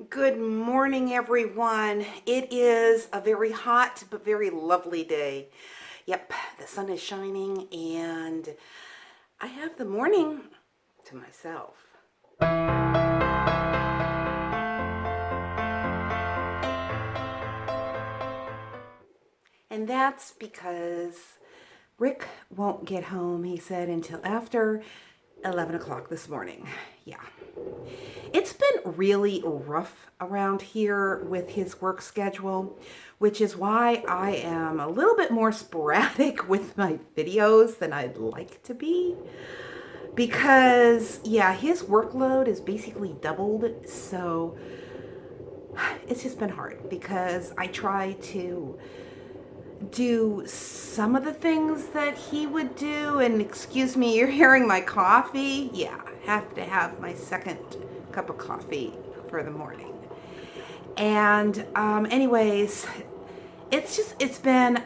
Good morning, everyone. It is a very hot but very lovely day. Yep, the sun is shining and I have the morning to myself. And that's because Rick won't get home, he said, until after 11 o'clock this morning. Yeah. It's been really rough around here with his work schedule, which is why I am a little bit more sporadic with my videos than I'd like to be. Because, yeah, his workload is basically doubled, so it's just been hard because I try to do some of the things that he would do. And excuse me, you're hearing my coffee? Yeah, I have to have my second cup of coffee for the morning. And anyways, it's been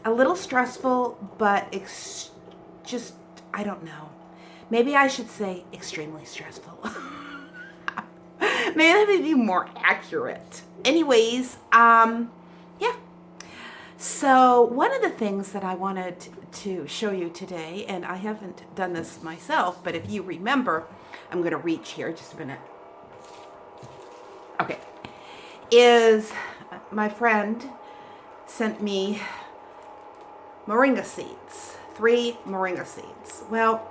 a little stressful, but just, I don't know. Maybe I should say extremely stressful. Maybe that would be more accurate. Anyways, yeah. So one of the things that I wanted to show you today, and I haven't done this myself, but if you remember, I'm going to reach here just a minute. Okay. Is my friend sent me Moringa seeds, 3 Moringa seeds. Well,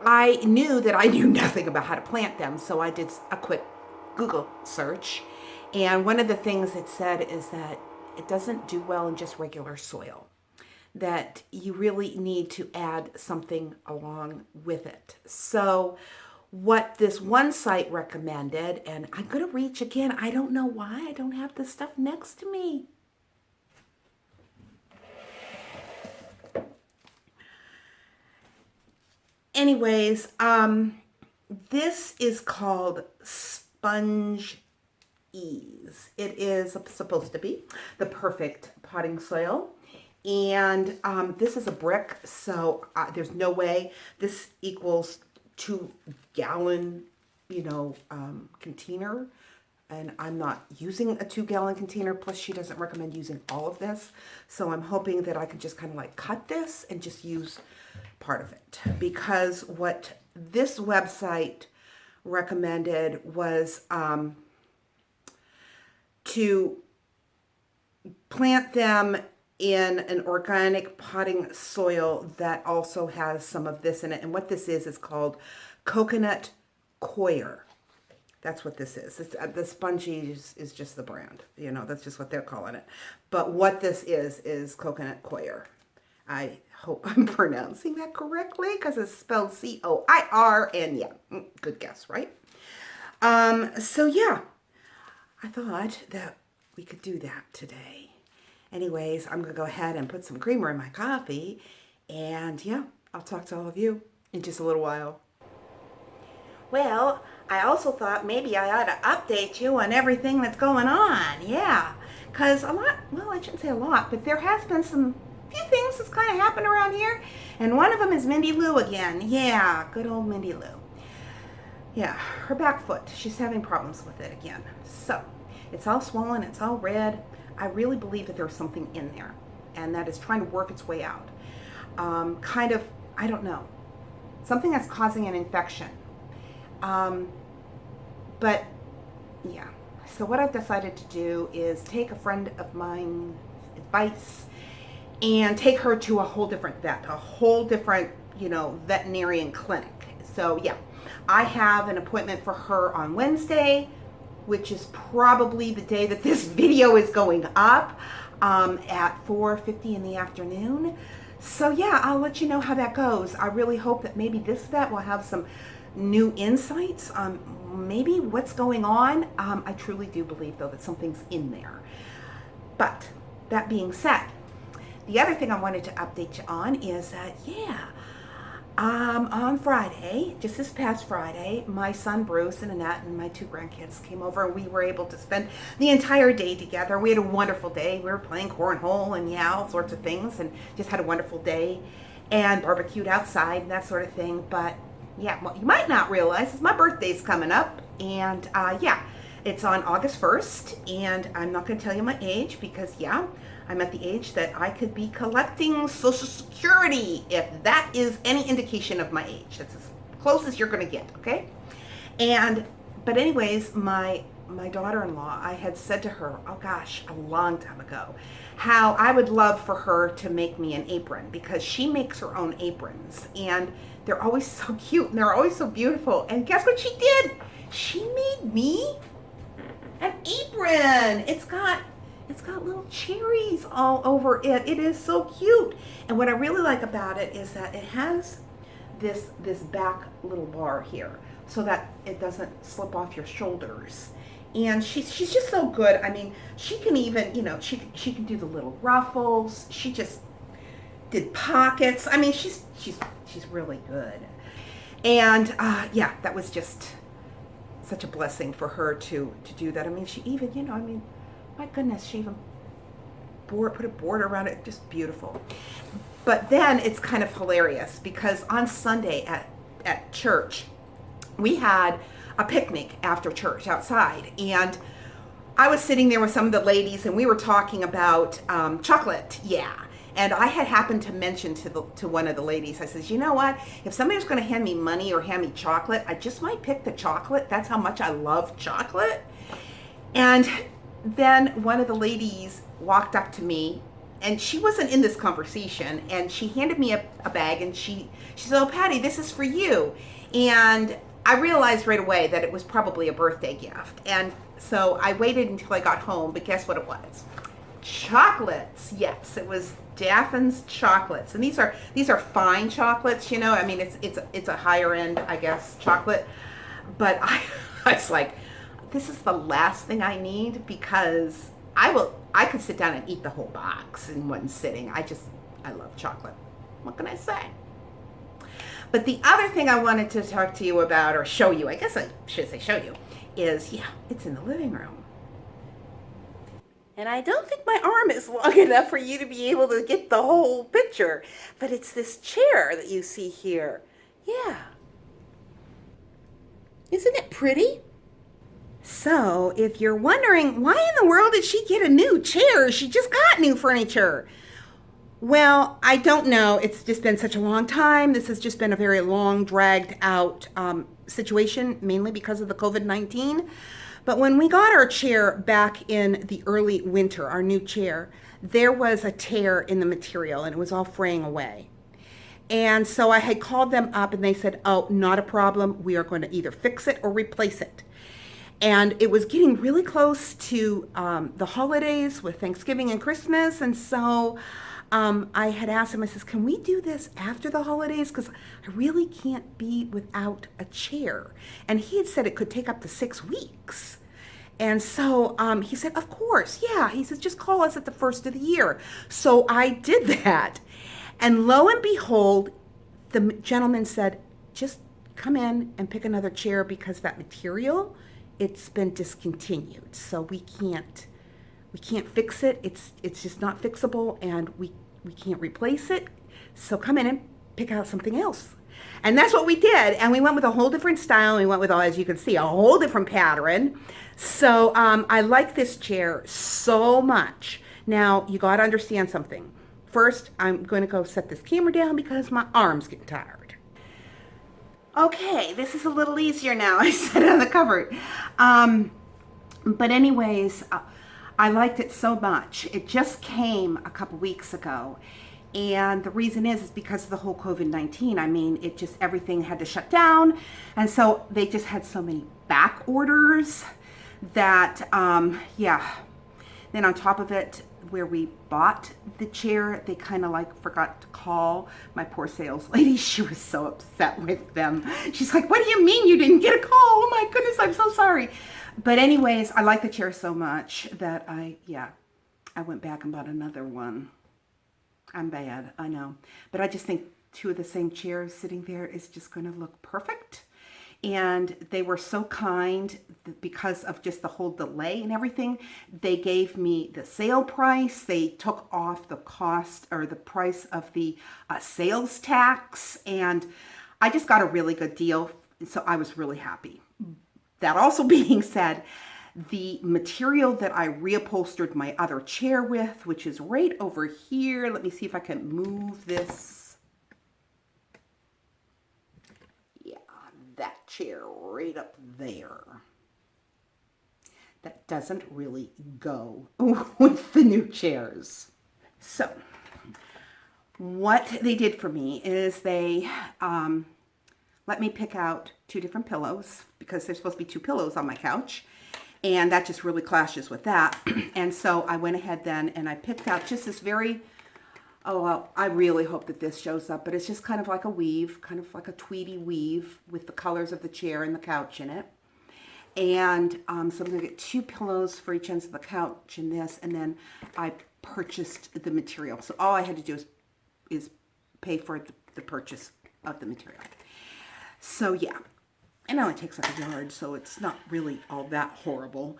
I knew that I knew nothing about how to plant them, so I did a quick Google search. And one of the things it said is that it doesn't do well in just regular soil, that you really need to add something along with it. So what this one site recommended, and I'm going to reach again, I don't know why I don't have this stuff next to me. Anyways, this is called Sponge Ease. It is supposed to be the perfect potting soil. And this is a brick, so there's no way this equals 2-gallon, container. And I'm not using a 2-gallon container. Plus, she doesn't recommend using all of this. So I'm hoping that I can just kind of like cut this and just use part of it. Because what this website recommended was to plant them in an organic potting soil that also has some of this in it. And what this is called coconut coir. That's what this is. The Spongy is just the brand. That's just what they're calling it. But what this is coconut coir. I hope I'm pronouncing that correctly because it's spelled C-O-I-R. And yeah, good guess, right? So yeah, I thought that we could do that today. Anyways, I'm going to go ahead and put some creamer in my coffee. And yeah, I'll talk to all of you in just a little while. Well, I also thought maybe I ought to update you on everything that's going on. Yeah, because I shouldn't say a lot, but there has been some few things that's kind of happened around here. And one of them is Mindy Lou again. Yeah, good old Mindy Lou. Yeah, her back foot. She's having problems with it again. So, it's all swollen. It's all red. I really believe that there's something in there. And that is trying to work its way out. I don't know. Something that's causing an infection. But, yeah. So what I've decided to do is take a friend of mine's advice and take her to a whole different veterinarian clinic. So, yeah. I have an appointment for her on Wednesday, which is probably the day that this video is going up, at 4:50 in the afternoon. So yeah, I'll let you know how that goes. I really hope that maybe this vet will have some new insights on maybe what's going on. I truly do believe, though, that something's in there. But that being said, the other thing I wanted to update you on is that, on Friday, just this past Friday, my son Bruce and Annette and my 2 grandkids came over and we were able to spend the entire day together. We had a wonderful day. We were playing cornhole and all sorts of things and just had a wonderful day and barbecued outside and that sort of thing. But yeah, what you might not realize is my birthday's coming up And yeah, it's on August 1st, and I'm not going to tell you my age because, yeah, I'm at the age that I could be collecting Social Security, if that is any indication of my age. That's as close as you're going to get, okay? And, but anyways, my daughter-in-law, I had said to her, oh gosh, a long time ago, how I would love for her to make me an apron because she makes her own aprons and they're always so cute and they're always so beautiful. And guess what she did? She made me an apron. It's got little cherries all over it. It is so cute. And what I really like about it is that it has this back little bar here so that it doesn't slip off your shoulders. And she's just so good. I mean, she can even, she can do the little ruffles. She just did pockets. I mean, she's really good. And yeah, that was just such a blessing for her to do that. I mean, she even, my goodness, she even put a border around it. Just beautiful. But then it's kind of hilarious because on Sunday at church, we had a picnic after church outside, and I was sitting there with some of the ladies, and we were talking about chocolate. Yeah. And I had happened to mention to one of the ladies, I says, you know what? If somebody was going to hand me money or hand me chocolate, I just might pick the chocolate. That's how much I love chocolate. And then one of the ladies walked up to me, and she wasn't in this conversation, and she handed me a bag, and she said, oh, Patti, this is for you. And I realized right away that it was probably a birthday gift. And so I waited until I got home, but guess what it was? Chocolates. Yes, it was Daffin's chocolates. And these are fine chocolates, I mean, it's a higher end, I guess, chocolate. But I was like, this is the last thing I need because I could sit down and eat the whole box in one sitting. I love chocolate. What can I say? But the other thing I wanted to talk to you about, or show you, I guess I should say show you, is, yeah, it's in the living room. And I don't think my arm is long enough for you to be able to get the whole picture, but it's this chair that you see here. Yeah. Isn't it pretty? So, if you're wondering, why in the world did she get a new chair? She just got new furniture. Well, I don't know. It's just been such a long time. This has just been a very long, dragged out situation, mainly because of the COVID-19. But when we got our chair back in the early winter, our new chair, there was a tear in the material and it was all fraying away. And so I had called them up and they said, oh, not a problem. We are going to either fix it or replace it. And it was getting really close to the holidays with Thanksgiving and Christmas. And so I had asked him, I says, can we do this after the holidays? Because I really can't be without a chair. And he had said it could take up to 6 weeks. And so he said, of course, yeah. He says, just call us at the first of the year. So I did that. And lo and behold, the gentleman said, just come in and pick another chair because that material, it's been discontinued. So we can't fix it. It's just not fixable, and we can't replace it. So come in and pick out something else. And that's what we did. And we went with a whole different style. We went with, as you can see, a whole different pattern. So I like this chair so much. Now, you got to understand something. First, I'm going to go set this camera down because my arm's getting tired. Okay, this is a little easier now. I set it on the cupboard. But anyways, I liked it so much. It just came a couple weeks ago. And the reason is because of the whole COVID-19. I mean, everything had to shut down. And so they just had so many back orders that, yeah. Then on top of it, where we bought the chair, they kind of forgot to call my poor sales lady. She was so upset with them. She's like, what do you mean you didn't get a call? Oh my goodness, I'm so sorry. But anyways, I like the chair so much that I went back and bought another one. I'm bad, I know. But I just think 2 of the same chairs sitting there is just going to look perfect. And they were so kind because of just the whole delay and everything. They gave me the sale price. They took off the cost or the price of the sales tax. And I just got a really good deal. So I was really happy. that also being said, the material that I reupholstered my other chair with, which is right over here. Let me see if I can move this. Yeah, that chair right up there. That doesn't really go with the new chairs. So what they did for me is they let me pick out 2 different pillows because there's supposed to be 2 pillows on my couch. And that just really clashes with that. And so I went ahead then and I picked out just this very, oh, well, I really hope that this shows up, but it's just kind of like a weave, kind of like a tweedy weave with the colors of the chair and the couch in it. And so I'm going to get 2 pillows for each end of the couch in this, and then I purchased the material. So all I had to do is pay for the purchase of the material. So yeah. It only takes like a yard, so it's not really all that horrible.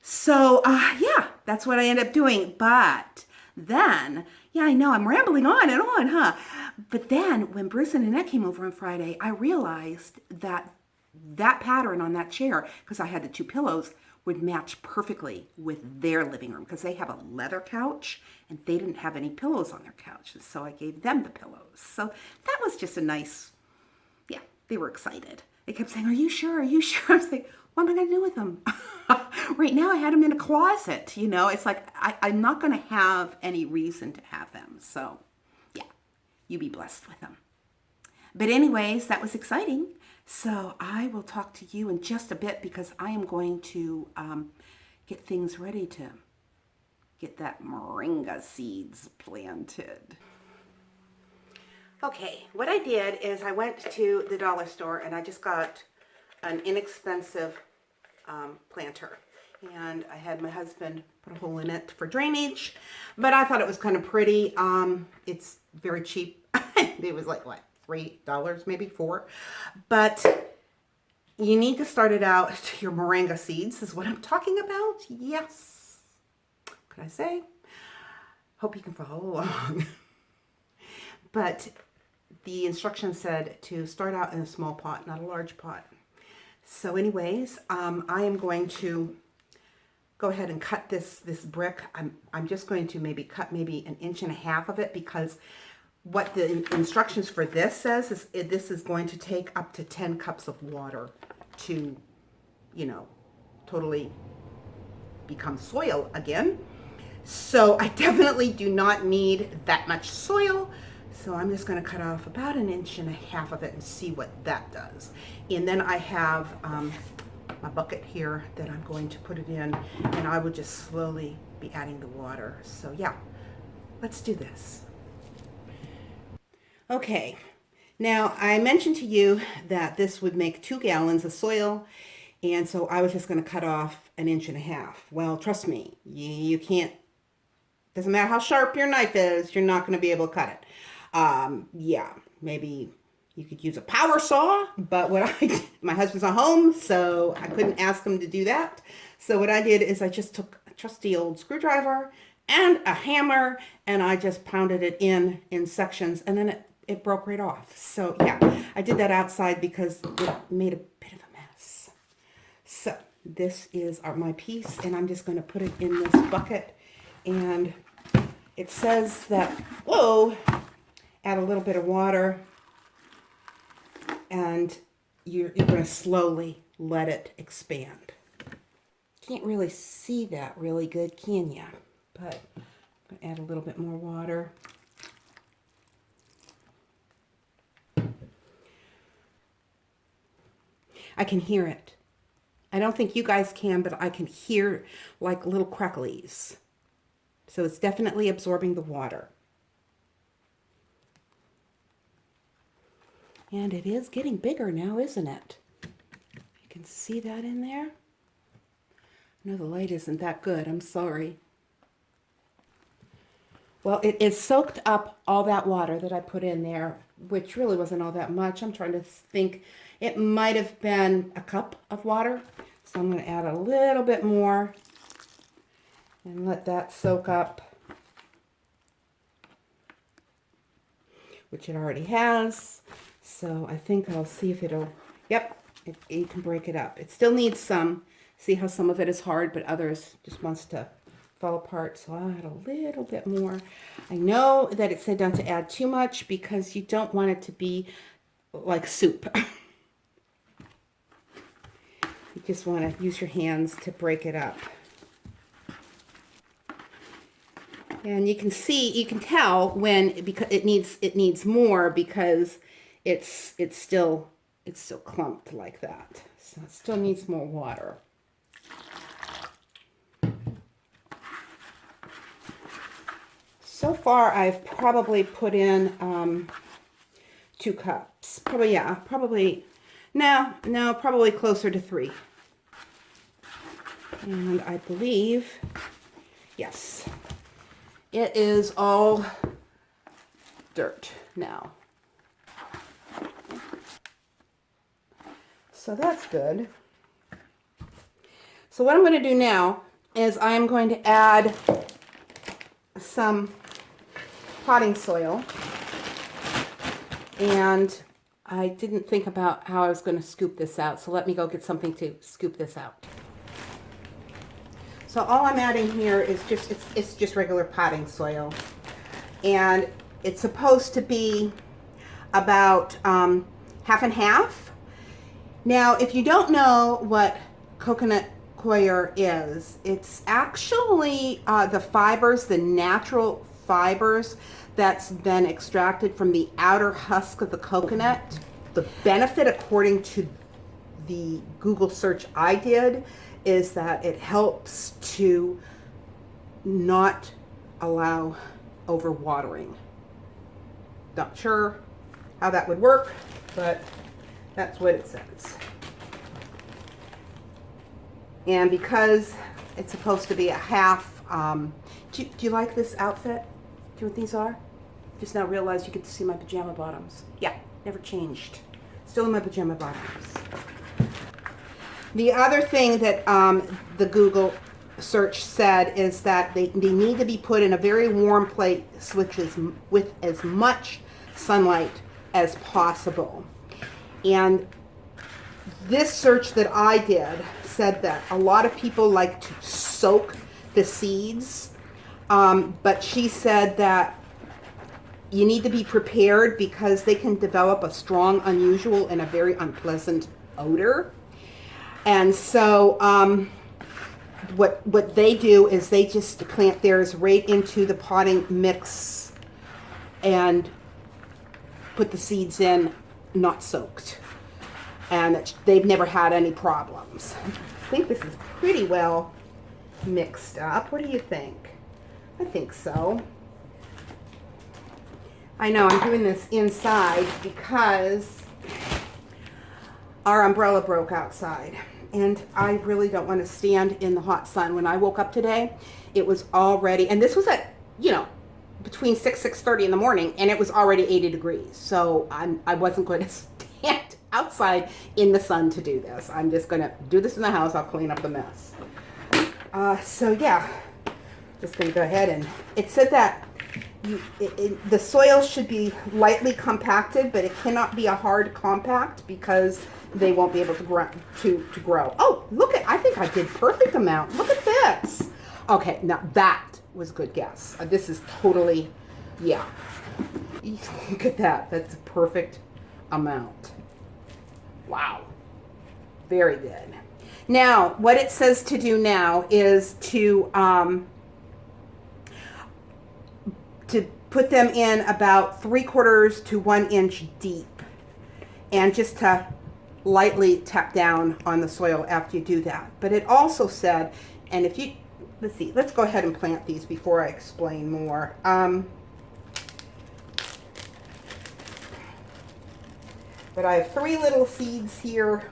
So, yeah, that's what I ended up doing. But then, yeah, I know I'm rambling on and on, huh? But then when Bruce and Annette came over on Friday, I realized that that pattern on that chair, because I had the 2 pillows, would match perfectly with their living room because they have a leather couch and they didn't have any pillows on their couches. So I gave them the pillows. So that was just a nice, yeah, they were excited. They kept saying, are you sure? Are you sure? I was like, what am I going to do with them? Right now I had them in a closet. You know, it's like I'm not going to have any reason to have them. So, yeah, you be blessed with them. But anyways, that was exciting. So I will talk to you in just a bit because I am going to get things ready to get that moringa seeds planted. Okay, what I did is I went to the dollar store and I just got an inexpensive planter. And I had my husband put a hole in it for drainage, but I thought it was kind of pretty. It's very cheap. It was like, what, $3, maybe $4. But you need to start it out to your moringa seeds is what I'm talking about. Yes. What can I say? Hope you can follow along. But the instructions said to start out in a small pot, not a large pot. So anyways, I am going to go ahead and cut this brick. I'm just going to maybe cut maybe 1.5 inches of it because what the instructions for this says is this is going to take up to 10 cups of water to, you know, totally become soil again. So I definitely do not need that much soil. So I'm just going to cut off about 1.5 inches of it and see what that does. And then I have my bucket here that I'm going to put it in, and I will just slowly be adding the water. So yeah, let's do this. Okay, now I mentioned to you that this would make 2 gallons of soil, and so I was just going to cut off 1.5 inches. Well, trust me, you can't, doesn't matter how sharp your knife is, you're not going to be able to cut it. Yeah, maybe you could use a power saw, but what I did, my husband's not home, so I couldn't ask him to do that. So what I did is I just took a trusty old screwdriver and a hammer, and I just pounded it in sections, and then it broke right off. So yeah, I did that outside because it made a bit of a mess. So this is my piece, and I'm just going to put it in this bucket, and it says that, whoa, add a little bit of water, and you're going to slowly let it expand. Can't really see that really good, can ya? But I'm going to add a little bit more water. I can hear it. I don't think you guys can, but I can hear like little cracklies. So it's definitely absorbing the water. And it is getting bigger now, isn't it? You can see that in there. No, the light isn't that good. I'm sorry. Well, it soaked up all that water that I put in there, which really wasn't all that much. I'm trying to think. It might have been a cup of water. So I'm going to add a little bit more and let that soak up, which it already has. So I think I'll see if it'll, yep, You can break it up. It still needs some. See how some of it is hard, but others just wants to fall apart. So I'll add a little bit more. I know that it said not to add too much because you don't want it to be like soup. You just want to use your hands to break it up. And you can see, you can tell when, because it needs more, because it's still clumped like that. So it still needs more water. So far I've probably put in 2 cups. Probably closer to 3. And I believe, yes, it is all dirt now. So that's good. So what I'm going to do now is I'm going to add some potting soil. And I didn't think about how I was going to scoop this out, so let me go get something to scoop this out. So all I'm adding here is it's just regular potting soil, and it's supposed to be about half and half. Now, if you don't know what coconut coir is, it's actually the fibers, the natural fibers that's been extracted from the outer husk of the coconut. The benefit, according to the Google search I did, is that it helps to not allow overwatering. Not sure how that would work, but that's what it says. And because it's supposed to be a half, do you like this outfit? Do you know what these are? Just now realized you get to see my pajama bottoms. Yeah, never changed. Still in my pajama bottoms. The other thing that the Google search said is that they need to be put in a very warm place, which is with as much sunlight as possible. And this search that I did said that a lot of people like to soak the seeds, but she said that you need to be prepared because they can develop a strong, unusual, and a very unpleasant odor. And so what they do is they just plant theirs right into the potting mix and put the seeds in, not soaked. And they've never had any problems. I think this is pretty well mixed up. What do you think? I think so. I know I'm doing this inside because our umbrella broke outside. And I really don't want to stand in the hot sun. When I woke up today, it was already, and this was at, between 6:30 in the morning, and it was already 80 degrees. So I wasn't going to stand outside in the sun to do this. I'm just going to do this in the house. I'll clean up the mess. So yeah, just going to go ahead, and it said that the soil should be lightly compacted, but it cannot be a hard compact because they won't be able to grow. Oh, look I think I did perfect amount. Look at this. Okay, now that was a good guess. This is totally, yeah. Look at that. That's a perfect amount. Wow. Very good. Now, what it says to do now is to put them in about 3/4 to 1 inch deep, and just to lightly tap down on the soil after you do that. But it also said, and if you, let's go ahead and plant these before I explain more. But I have 3 little seeds here.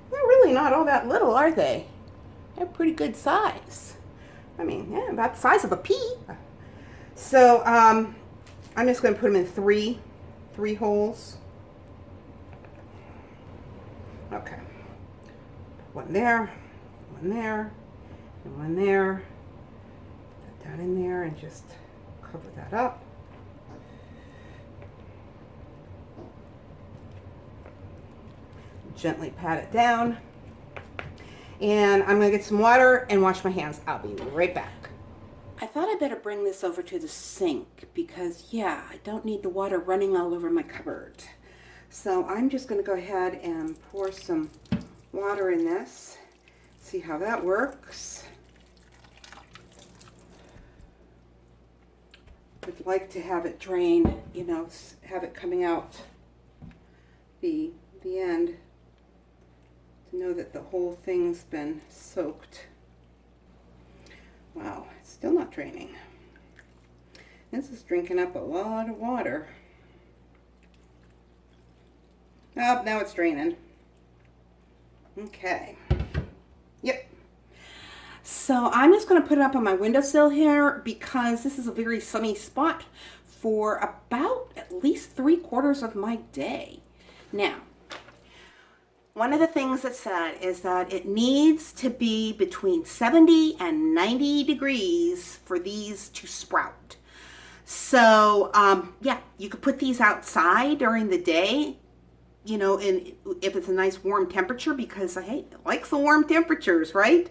They're really not all that little, are they? They're pretty good size. I mean, yeah, about the size of a pea. So I'm just going to put them in three holes. Okay. One there, and one there. Put that in there and just cover that up. Gently pat it down. And I'm going to get some water and wash my hands. I'll be right back. I thought I'd better bring this over to the sink because, yeah, I don't need the water running all over my cupboard. So I'm just going to go ahead and pour some water in this. See how that works. I'd like to have it drain, you know, have it coming out the end to know that the whole thing's been soaked. Wow, it's still not draining. This is drinking up a lot of water. Oh, now it's draining. Okay. Yep. So I'm just going to put it up on my windowsill here because this is a very sunny spot for about at least 3/4 of my day. Now, one of the things it said is that it needs to be between 70 and 90 degrees for these to sprout. So, yeah, you could put these outside during the day, you know, and if it's a nice warm temperature, because I like the warm temperatures, right?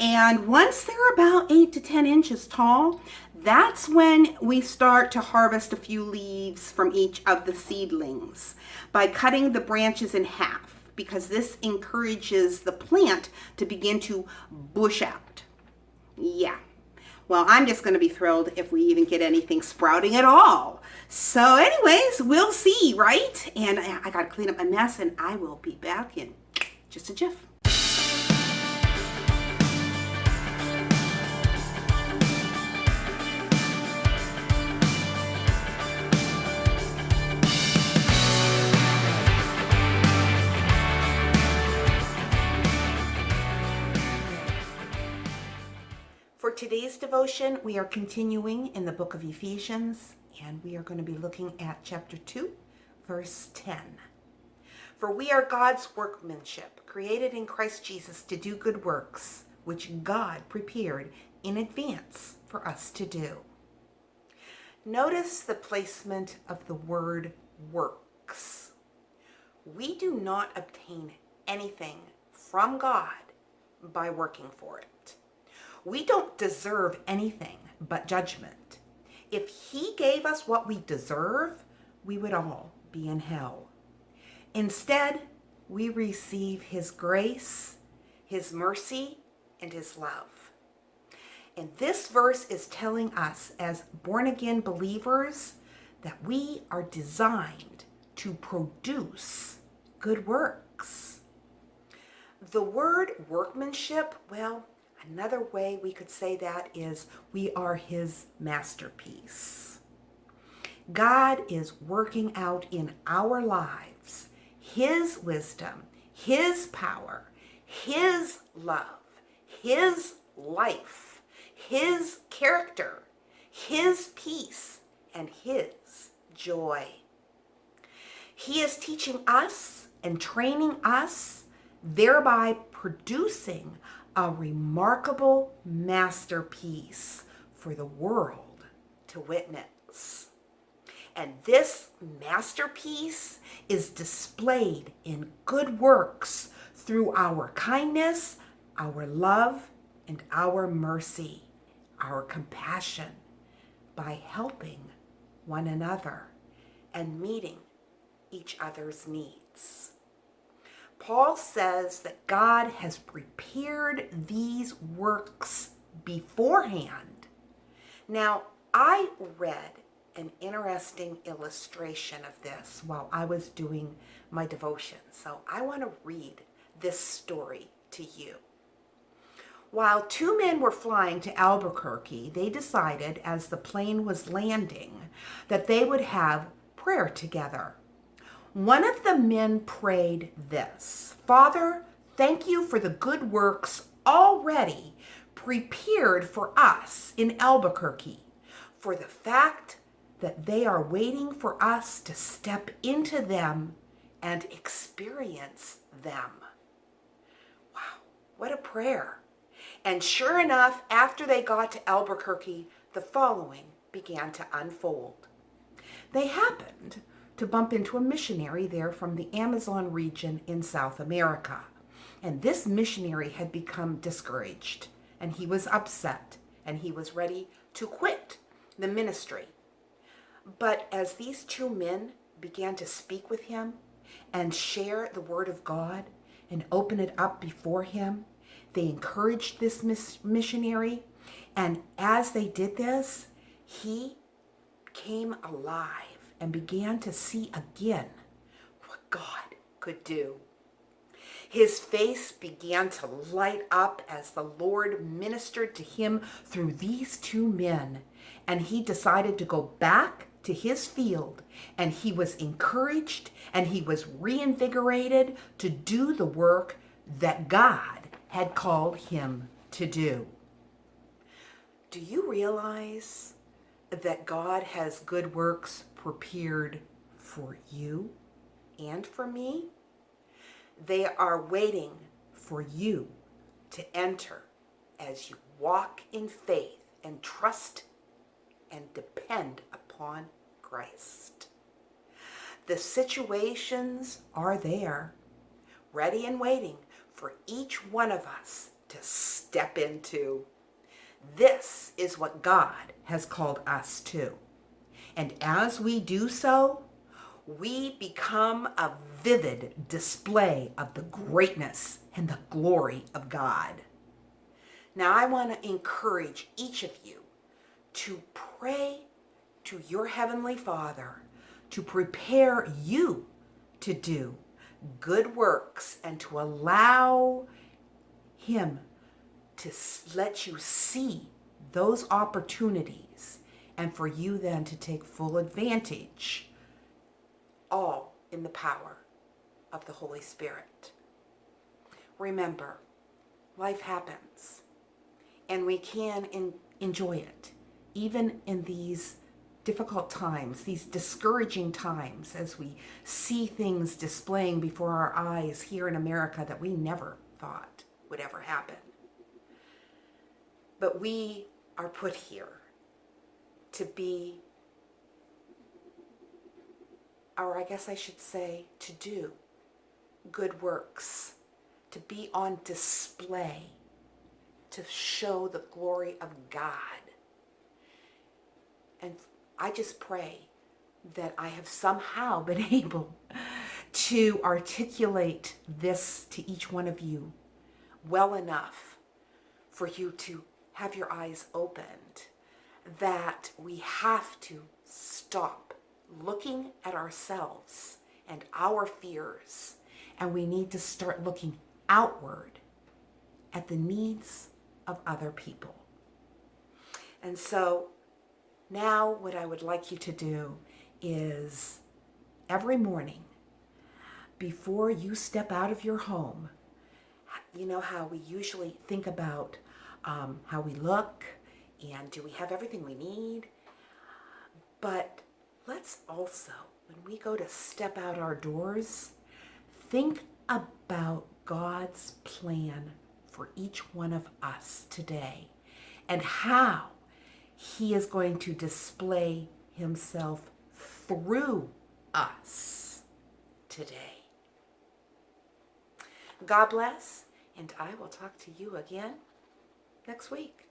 And once they're about 8 to 10 inches tall, that's when we start to harvest a few leaves from each of the seedlings by cutting the branches in half, because this encourages the plant to begin to bush out. Yeah. Well, I'm just going to be thrilled if we even get anything sprouting at all. So anyways, we'll see, right? And I got to clean up my mess, and I will be back in just a jiff. For today's devotion, we are continuing in the book of Ephesians, and we are going to be looking at chapter 2, verse 10. For we are God's workmanship, created in Christ Jesus to do good works, which God prepared in advance for us to do. Notice the placement of the word works. We do not obtain anything from God by working for it. We don't deserve anything but judgment. If he gave us what we deserve, we would all be in hell. Instead, we receive his grace, his mercy, and his love. And this verse is telling us as born-again believers that we are designed to produce good works. The word workmanship, well, another way we could say that is we are his masterpiece. God is working out in our lives his wisdom, his power, his love, his life, his character, his peace, and his joy. He is teaching us and training us, thereby producing a remarkable masterpiece for the world to witness. And this masterpiece is displayed in good works through our kindness, our love, and our mercy, our compassion, by helping one another and meeting each other's needs. Paul says that God has prepared these works beforehand. Now, I read an interesting illustration of this while I was doing my devotion, so I want to read this story to you. While two men were flying to Albuquerque, they decided as the plane was landing that they would have prayer together. One of the men prayed this: Father, thank you for the good works already prepared for us in Albuquerque, for the fact that they are waiting for us to step into them and experience them. Wow, what a prayer. And sure enough, after they got to Albuquerque, the following began to unfold. They happened to bump into a missionary there from the Amazon region in South America. And this missionary had become discouraged, and he was upset, and he was ready to quit the ministry. But as these two men began to speak with him and share the word of God and open it up before him, they encouraged this missionary. And as they did this, he came alive and began to see again what God could do. His face began to light up as the Lord ministered to him through these two men. And he decided to go back to his field, and he was encouraged and he was reinvigorated to do the work that God had called him to do. Do you realize that God has good works prepared for you and for me? They are waiting for you to enter as you walk in faith and trust and depend upon Christ. The situations are there, ready and waiting for each one of us to step into. This is what God has called us to. And as we do so, we become a vivid display of the greatness and the glory of God. Now, I want to encourage each of you to pray to your Heavenly Father to prepare you to do good works and to allow Him to let you see those opportunities and for you then to take full advantage, all in the power of the Holy Spirit. Remember, life happens and we can enjoy it even in these difficult times, these discouraging times, as we see things displaying before our eyes here in America that we never thought would ever happen. But we are put here to be, or I guess I should say, to do good works, to be on display, to show the glory of God. And I just pray that I have somehow been able to articulate this to each one of you well enough for you to have your eyes opened, that we have to stop looking at ourselves and our fears, and we need to start looking outward at the needs of other people. And so now what I would like you to do is every morning before you step out of your home, you know how we usually think about how we look and do we have everything we need? But let's also, when we go to step out our doors, think about God's plan for each one of us today and how He is going to display Himself through us today. God bless, and I will talk to you again next week.